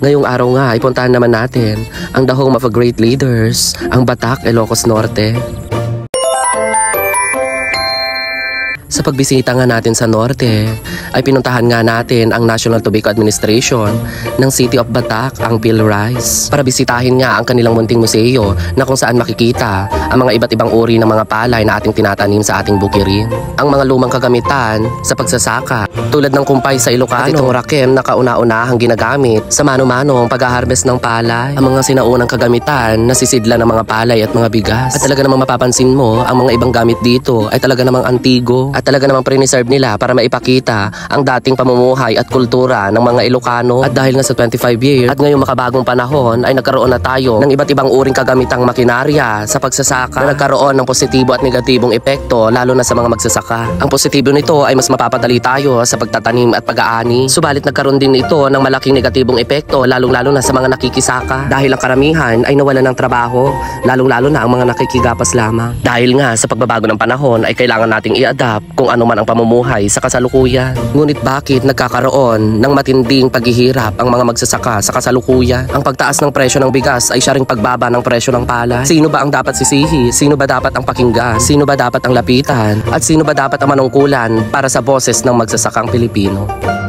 Ngayong araw nga ay puntahan naman natin ang the home of a great leaders, ang Batak, Ilocos Norte. Sa pagbisita nga natin sa Norte, ay pinuntahan nga natin ang National Tobacco Administration ng City of Batak, ang PhilRice, para bisitahin nga ang kanilang munting museo na kung saan makikita ang mga iba't ibang uri ng mga palay na ating tinatanim sa ating bukirin. Ang mga lumang kagamitan sa pagsasaka, tulad ng kumpay sa Ilocano at itong rakem na kauna-unahang ginagamit sa mano-manong pag-harvest ng palay, ang mga sinaunang kagamitan na sisidla ng mga palay at mga bigas. At talaga namang mapapansin mo, ang mga ibang gamit dito ay talaga namang antigo at talaga namang preserve nila para maipakita ang dating pamumuhay at kultura ng mga Ilocano. At dahil nga sa 25 years at ngayong makabagong panahon ay nagkaroon na tayo ng iba't ibang uring kagamitang makinarya sa pagsasaka na nagkaroon ng positibo at negatibong epekto lalo na sa mga magsasaka. Ang positibo nito ay mas mapapadali tayo sa pagtatanim at pag-aani. Subalit nagkaroon din ito ng malaking negatibong epekto lalong-lalo na sa mga nakikisaka dahil ang karamihan ay nawalan ng trabaho, lalong-lalo na ang mga nakikigapas lamang. Dahil nga sa pagbabago ng panahon ay kailangan nating i-adapt kung ano man ang pamumuhay sa kasalukuyan. Ngunit bakit nagkakaroon ng matinding paghihirap ang mga magsasaka sa kasalukuyan? Ang pagtaas ng presyo ng bigas ay siya ring pagbaba ng presyo ng palay. Sino ba ang dapat sisihi? Sino ba dapat ang pakinggan? Sino ba dapat ang lapitan? At sino ba dapat ang manungkulan para sa boses ng magsasakang Pilipino?